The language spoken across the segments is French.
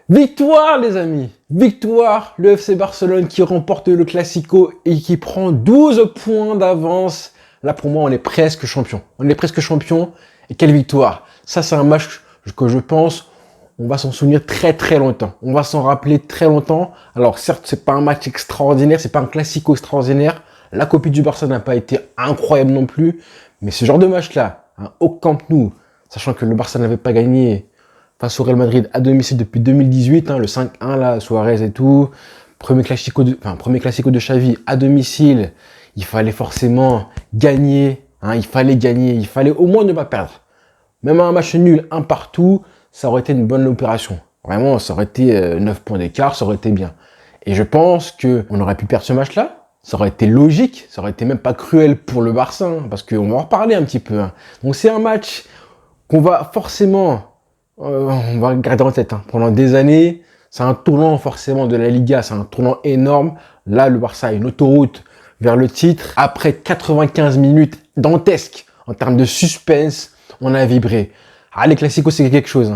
Victoire les amis, victoire, le FC Barcelone qui remporte le Classico et qui prend 12 points d'avance. Là pour moi on est presque champion, et quelle victoire. Ça c'est un match que je pense on va s'en souvenir très très longtemps, on va s'en rappeler très longtemps. Alors certes c'est pas un match extraordinaire, c'est pas un Classico extraordinaire, la copie du Barça n'a pas été incroyable non plus, mais ce genre de match là, au Camp Nou, sachant que le Barça n'avait pas gagné face au Real Madrid à domicile depuis 2018, le 5-1 là, Suarez et tout, premier classico de Xavi à domicile, il fallait forcément gagner, il fallait au moins ne pas perdre. Même un match nul, un partout, ça aurait été une bonne opération. Vraiment, ça aurait été 9 points d'écart, ça aurait été bien. Et je pense qu'on aurait pu perdre ce match-là, ça aurait été logique, ça aurait été même pas cruel pour le Barça, parce qu'on va en reparler un petit peu. Donc c'est un match qu'on va forcément on va garder en tête pendant des années. C'est un tournant forcément de la Liga, c'est un tournant énorme. Là, le Barça a une autoroute vers le titre. Après 95 minutes dantesques en termes de suspense, on a vibré. Les Classicos, c'est quelque chose.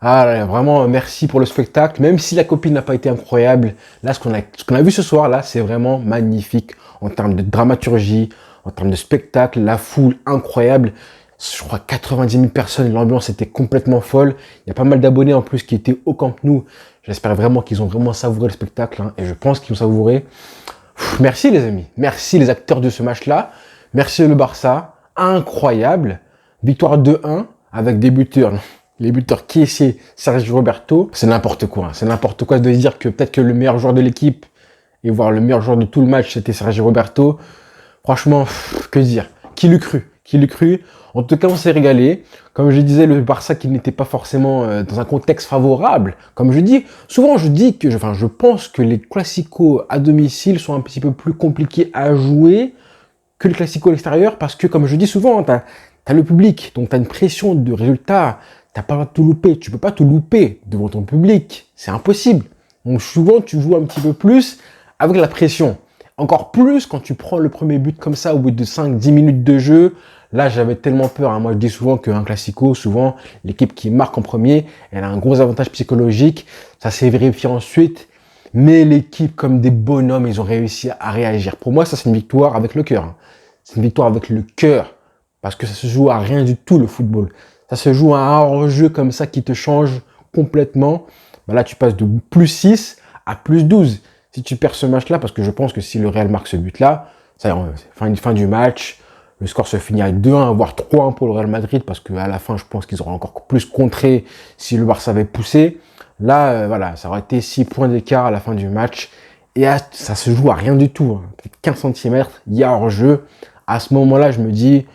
Vraiment, merci pour le spectacle. Même si la copie n'a pas été incroyable, là, ce qu'on a vu ce soir, là, c'est vraiment magnifique en termes de dramaturgie, en termes de spectacle, la foule incroyable. Je crois 90 000 personnes, l'ambiance était complètement folle. Il y a pas mal d'abonnés en plus qui étaient au Camp Nou. J'espère vraiment qu'ils ont vraiment savouré le spectacle et je pense qu'ils ont savouré. Merci les amis, merci les acteurs de ce match-là. Merci le Barça, incroyable. Victoire 2-1 avec des buteurs. Les buteurs Kessié, Sergio Roberto, c'est n'importe quoi. C'est n'importe quoi de dire que peut-être que le meilleur joueur de l'équipe et voire le meilleur joueur de tout le match, c'était Sergio Roberto. Franchement, que dire? Qui l'eût cru? Qui l'eût cru? En tout cas, on s'est régalé. Comme je disais, le Barça qui n'était pas forcément dans un contexte favorable. Comme je dis, souvent je pense que les classicos à domicile sont un petit peu plus compliqués à jouer que les classicos à l'extérieur parce que, comme je dis souvent, t'as le public, donc t'as une pression de résultat. T'as pas le droit de tout louper. Tu peux pas tout louper devant ton public. C'est impossible. Donc souvent, tu joues un petit peu plus avec la pression. Encore plus quand tu prends le premier but comme ça au bout de 5-10 minutes de jeu. Là, j'avais tellement peur. Moi, je dis souvent qu'un classico, souvent, l'équipe qui marque en premier, elle a un gros avantage psychologique. Ça s'est vérifié ensuite. Mais l'équipe, comme des bonhommes, ils ont réussi à réagir. Pour moi, ça, c'est une victoire avec le cœur. C'est une victoire avec le cœur. Parce que ça se joue à rien du tout, le football. Ça se joue à un hors-jeu comme ça qui te change complètement. Là, tu passes de plus 6 à plus 12. Si tu perds ce match-là, parce que je pense que si le Real marque ce but-là, ça y est, fin du match, le score se finit à 2-1, voire 3-1 pour le Real Madrid, parce qu'à la fin, je pense qu'ils auraient encore plus contré si le Barça avait poussé. Là, ça aurait été 6 points d'écart à la fin du match. Et ça se joue à rien du tout. 15 cm, il y a hors-jeu. À ce moment-là, je me dis,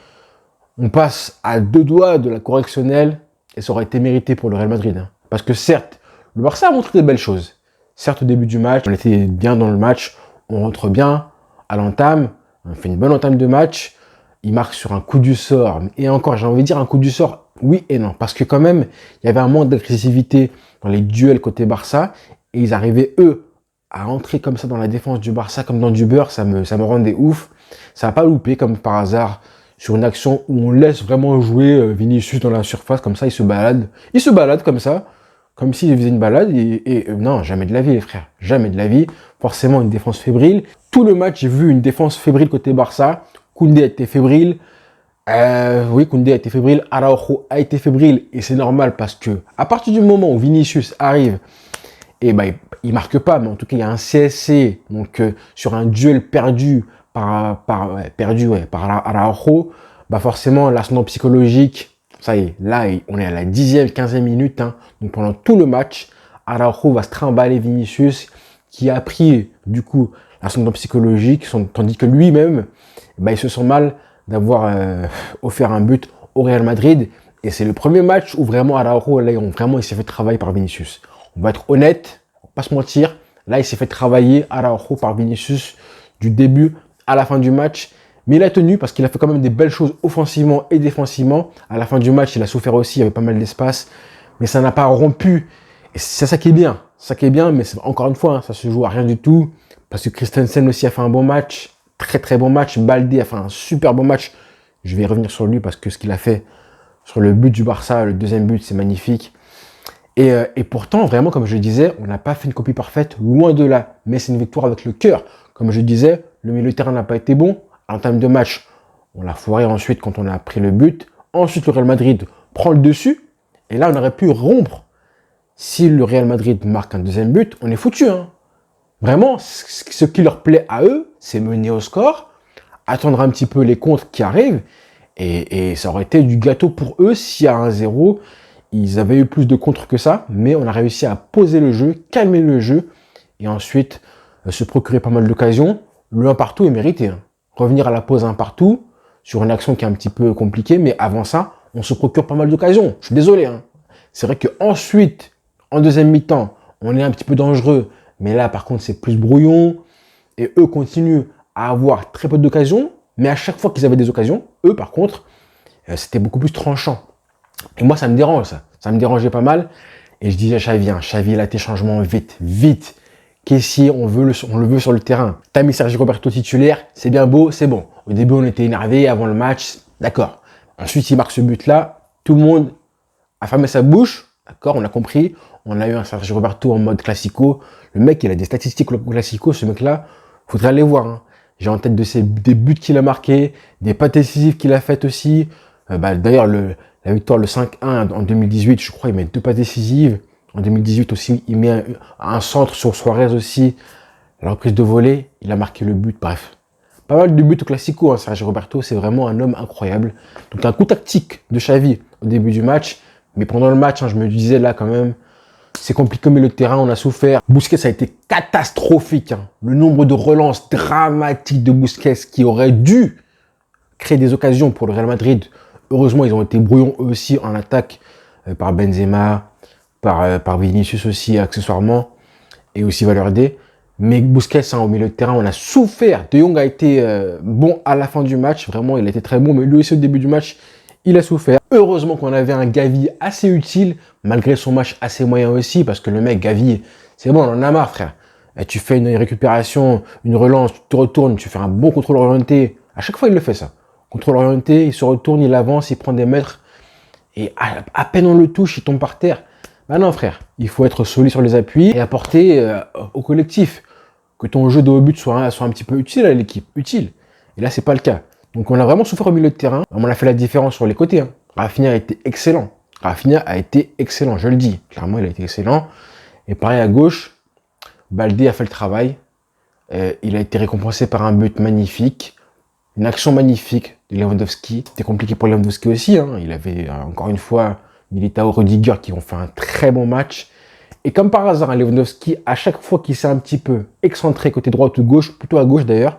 on passe à 2 doigts de la correctionnelle et ça aurait été mérité pour le Real Madrid. Parce que certes, le Barça a montré de belles choses. Certes, au début du match, on était bien dans le match, on rentre bien à l'entame, on fait une bonne entame de match, il marque sur un coup du sort. Et encore, j'ai envie de dire un coup du sort, oui et non. Parce que quand même, il y avait un manque d'agressivité dans les duels côté Barça et ils arrivaient, eux, à entrer comme ça dans la défense du Barça, comme dans du beurre, ça me rendait ouf. Ça n'a pas loupé, comme par hasard, sur une action où on laisse vraiment jouer Vinicius dans la surface, comme ça, il se balade. Il se balade comme ça, comme s'il faisait une balade, non, jamais de la vie, les frères. Jamais de la vie. Forcément, une défense fébrile. Tout le match, j'ai vu une défense fébrile côté Barça. Koundé a été fébrile. Oui, Koundé a été fébrile. Araujo a été fébrile. Et c'est normal parce que, à partir du moment où Vinicius arrive, il marque pas, mais en tout cas, il y a un CSC, donc sur un duel perdu par Araujo, forcément, l'ascendant psychologique, ça y est, là, on est à la 10e, 15e minute, donc pendant tout le match, Araujo va se trimballer Vinicius, qui a pris, du coup, l'ascendant psychologique, tandis que lui-même, il se sent mal d'avoir offert un but au Real Madrid, et c'est le premier match où vraiment Araujo, là, il s'est fait travailler par Vinicius. On va être honnête, on va pas se mentir, là, il s'est fait travailler Araujo par Vinicius du début à la fin du match, mais il a tenu parce qu'il a fait quand même des belles choses offensivement et défensivement. À la fin du match, il a souffert aussi, il y avait pas mal d'espace, mais ça n'a pas rompu. Et c'est ça qui est bien. Ça qui est bien, mais encore une fois, ça se joue à rien du tout. Parce que Christensen aussi a fait un bon match, très très bon match. Baldé a fait un super bon match. Je vais revenir sur lui parce que ce qu'il a fait sur le but du Barça, le deuxième but, c'est magnifique. Et pourtant, vraiment, comme je le disais, on n'a pas fait une copie parfaite, loin de là. Mais c'est une victoire avec le cœur. Comme je disais, le milieu de terrain n'a pas été bon. En termes de match, on l'a foiré ensuite quand on a pris le but. Ensuite, le Real Madrid prend le dessus. Et là, on aurait pu rompre. Si le Real Madrid marque un deuxième but, on est foutu. Hein. Vraiment, ce qui leur plaît à eux, c'est mener au score, attendre un petit peu les contres qui arrivent. Et ça aurait été du gâteau pour eux s'il y a 1-0. Ils avaient eu plus de contres que ça, mais on a réussi à poser le jeu, calmer le jeu, et ensuite se procurer pas mal d'occasions. Le 1 partout est mérité. Hein. Revenir à la pause 1 partout, sur une action qui est un petit peu compliquée, mais avant ça, on se procure pas mal d'occasions. Je suis désolé. Hein. C'est vrai qu'ensuite, en deuxième mi-temps, on est un petit peu dangereux, mais là, par contre, c'est plus brouillon, et eux continuent à avoir très peu d'occasions, mais à chaque fois qu'ils avaient des occasions, eux, par contre, c'était beaucoup plus tranchant. Et moi, ça me dérange, ça. Ça me dérangeait pas mal. Et je disais à Xavi, hein, Xavi, là, tes changements, vite, vite. Caissier, on le veut sur le terrain. T'as mis Sergio Roberto titulaire, c'est bien beau, c'est bon. Au début, on était énervé avant le match, d'accord. Ensuite, il marque ce but-là. Tout le monde a fermé sa bouche, d'accord, on a compris. On a eu un Sergio Roberto en mode classico. Le mec, il a des statistiques classico, ce mec-là. Faudrait aller voir. Hein. J'ai en tête des buts qu'il a marqués, des passes décisives qu'il a faites aussi. D'ailleurs, la victoire, le 5-1 en 2018, je crois, il met 2 passes décisives. En 2018 aussi, il met un centre sur Suarez aussi. La reprise de volée, il a marqué le but. Bref, pas mal de buts au classico. Hein, Sergio Roberto, c'est vraiment un homme incroyable. Donc un coup tactique de Xavi au début du match. Mais pendant le match, hein, je me disais là quand même, c'est compliqué, mais le terrain, on a souffert. Busquets a été catastrophique. Hein. Le nombre de relances dramatiques de Busquets qui aurait dû créer des occasions pour le Real Madrid. Heureusement, ils ont été brouillons eux aussi en attaque par Benzema, par Vinicius aussi accessoirement, et aussi Valverde. Mais Busquets, hein, au milieu de terrain, on a souffert. De Jong a été bon à la fin du match. Vraiment, il a été très bon, mais lui aussi au début du match, il a souffert. Heureusement qu'on avait un Gavi assez utile, malgré son match assez moyen aussi, parce que le mec, Gavi, c'est bon, on en a marre, frère. Et tu fais une récupération, une relance, tu te retournes, tu fais un bon contrôle orienté. À chaque fois, il le fait, ça. Contrôle orienté, il se retourne, il avance, il prend des mètres. Et à peine on le touche, il tombe par terre. Ben non, frère, il faut être solide sur les appuis et apporter au collectif. Que ton jeu de haut but soit un petit peu utile à l'équipe. Utile. Et là, c'est pas le cas. Donc, on a vraiment souffert au milieu de terrain. On a fait la différence sur les côtés. Hein. Rafinha a été excellent. Rafinha a été excellent, je le dis. Clairement, il a été excellent. Et pareil à gauche, Baldé a fait le travail. Il a été récompensé par un but magnifique. Une action magnifique de Lewandowski. C'était compliqué pour Lewandowski aussi. Hein. Il avait, encore une fois, Militao, Rudiger qui ont fait un très bon match. Et comme par hasard, Lewandowski, à chaque fois qu'il s'est un petit peu excentré côté droite ou gauche, plutôt à gauche d'ailleurs,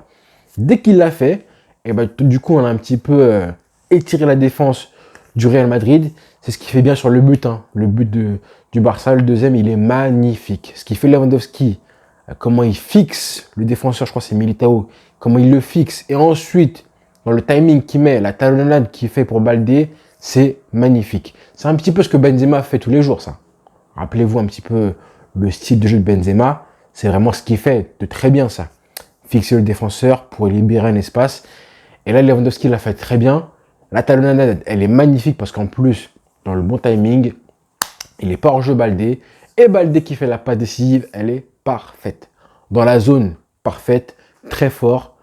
dès qu'il l'a fait, et du coup, on a un petit peu étiré la défense du Real Madrid. C'est ce qui fait bien sur le but. Hein. Le but du Barça, le deuxième, il est magnifique. Ce qui fait Lewandowski, comment il fixe le défenseur, je crois que c'est Militao, comment il le fixe. Et ensuite, dans le timing qu'il met, la talonnade qu'il fait pour Baldé, c'est magnifique. C'est un petit peu ce que Benzema fait tous les jours, ça. Rappelez-vous un petit peu le style de jeu de Benzema. C'est vraiment ce qu'il fait de très bien, ça. Fixer le défenseur pour libérer un espace. Et là, Lewandowski l'a fait très bien. La talonnade, elle est magnifique parce qu'en plus, dans le bon timing, il est pas hors jeu Baldé. Et Baldé qui fait la passe décisive, elle est parfaite. Dans la zone, parfaite, très fort.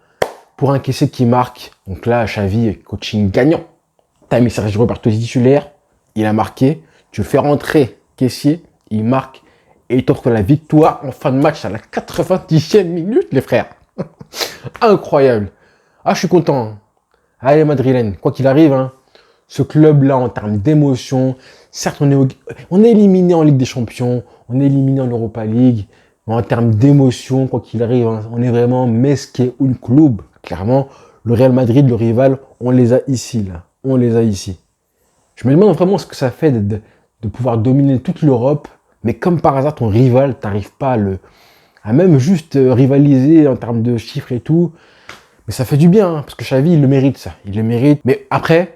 Pour un caissier qui marque, donc là, Xavi, coaching gagnant. T'as mis Sergio Roberto titulaire, il a marqué. Tu fais rentrer caissier, il marque. Et il t'offre la victoire en fin de match à la 90e minute, les frères. Incroyable. Ah, je suis content. Allez, Madrilène, quoi qu'il arrive, hein, ce club-là, en termes d'émotion, certes, on est éliminé en Ligue des Champions, on est éliminé en Europa League, mais en termes d'émotion, quoi qu'il arrive, hein, on est vraiment mesqué un club. Clairement, le Real Madrid, le rival, on les a ici, là. On les a ici. Je me demande vraiment ce que ça fait de pouvoir dominer toute l'Europe, mais comme par hasard, ton rival, t'arrives pas à même juste rivaliser en termes de chiffres et tout. Mais ça fait du bien, hein, parce que Xavi, il le mérite, ça. Il le mérite. Mais après,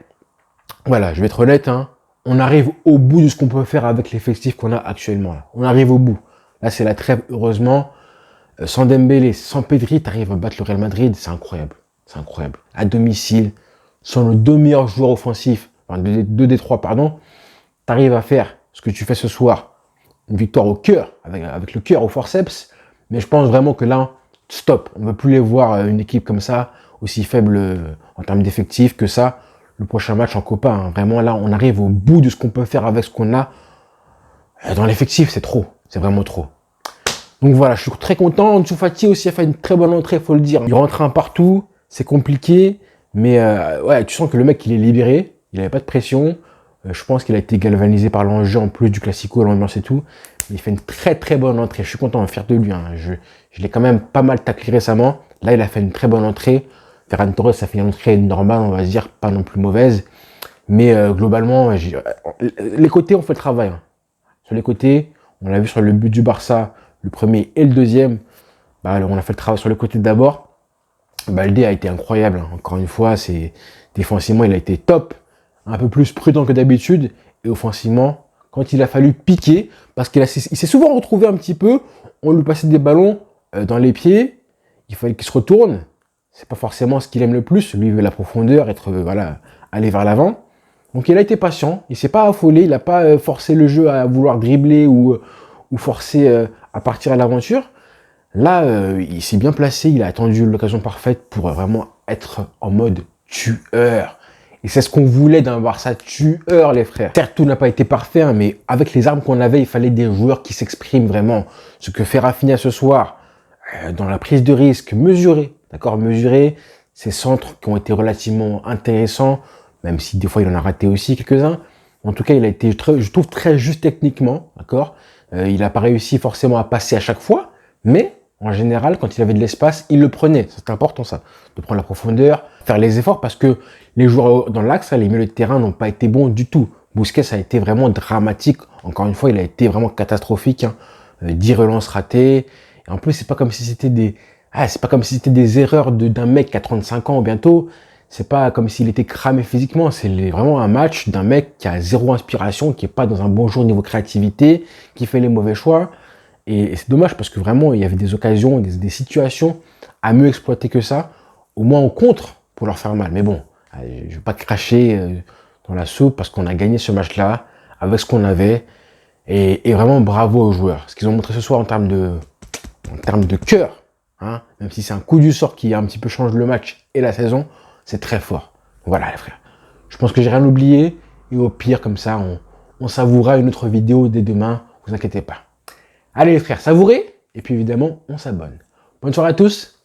voilà, je vais être honnête, hein, on arrive au bout de ce qu'on peut faire avec l'effectif qu'on a actuellement. Là. On arrive au bout. Là, c'est la trêve, heureusement. Sans Dembélé, sans Pedri, t'arrives à battre le Real Madrid, c'est incroyable. C'est incroyable. À domicile, sans nos deux meilleurs joueurs offensifs, enfin deux des trois, pardon, t'arrives à faire ce que tu fais ce soir une victoire au cœur, avec le cœur, au forceps. Mais je pense vraiment que là, stop. On ne veut plus les voir une équipe comme ça, aussi faible en termes d'effectifs que ça. Le prochain match en Copa, hein. Vraiment là, on arrive au bout de ce qu'on peut faire avec ce qu'on a. Dans l'effectif, c'est trop. C'est vraiment trop. Donc voilà, je suis très content. Ansu Fati aussi a fait une très bonne entrée, il faut le dire. Il rentre un partout, c'est compliqué. Mais ouais, tu sens que le mec, il est libéré. Il n'avait pas de pression. Je pense qu'il a été galvanisé par l'enjeu en plus du Classico, l'ambiance et tout. Mais il fait une très très bonne entrée. Je suis content, fier de lui. Hein. Je l'ai quand même pas mal taclé récemment. Là, il a fait une très bonne entrée. Ferran Torres, ça fait une entrée normale, on va dire, pas non plus mauvaise. Mais globalement, les côtés ont fait le travail. Hein. Sur les côtés, on l'a vu sur le but du Barça, le premier et le deuxième. Bah, on a fait le travail sur le côté d'abord. Baldé a été incroyable. Hein. Encore une fois, défensivement, il a été top. Un peu plus prudent que d'habitude. Et offensivement, quand il a fallu piquer, parce qu'il s'est souvent retrouvé un petit peu, on lui passait des ballons dans les pieds. Il fallait qu'il se retourne. C'est pas forcément ce qu'il aime le plus. Lui, il veut la profondeur, aller vers l'avant. Donc il a été patient, il s'est pas affolé, il n'a pas forcé le jeu à vouloir dribbler ou forcer à partir à l'aventure. Là, il s'est bien placé, il a attendu l'occasion parfaite pour vraiment être en mode tueur. Et c'est ce qu'on voulait d'un Barça tueur, les frères. Certes, tout n'a pas été parfait, hein, mais avec les armes qu'on avait, il fallait des joueurs qui s'expriment vraiment. Ce que fait Rafinha ce soir, dans la prise de risque, mesurée, d'accord, mesurée, ces centres qui ont été relativement intéressants, même si des fois il en a raté aussi quelques-uns. En tout cas, il a été, je trouve, très juste techniquement, d'accord. Il n'a pas réussi forcément à passer à chaque fois, mais en général, quand il avait de l'espace, il le prenait. C'est important ça, de prendre la profondeur, faire les efforts, parce que les joueurs dans l'axe, les milieux de terrain n'ont pas été bons du tout. Busquets a été vraiment dramatique. Encore une fois, il a été vraiment catastrophique. Hein. 10 relances ratées. Et en plus, c'est pas comme si c'était des erreurs d'un mec qui a 35 ans bientôt. C'est pas comme s'il était cramé physiquement. C'est vraiment un match d'un mec qui a zéro inspiration, qui est pas dans un bon jour niveau créativité, qui fait les mauvais choix. Et c'est dommage parce que vraiment, il y avait des occasions, des situations à mieux exploiter que ça. Au moins, on contre pour leur faire mal. Mais bon, je vais pas cracher dans la soupe parce qu'on a gagné ce match-là avec ce qu'on avait. Et vraiment, bravo aux joueurs. Ce qu'ils ont montré ce soir en termes de cœur, hein, même si c'est un coup du sort qui a un petit peu changé le match et la saison, c'est très fort. Voilà les frères. Je pense que j'ai rien oublié. Et au pire, comme ça, on savourera une autre vidéo dès demain. Vous inquiétez pas. Allez les frères, savourez. Et puis évidemment, on s'abonne. Bonne soirée à tous.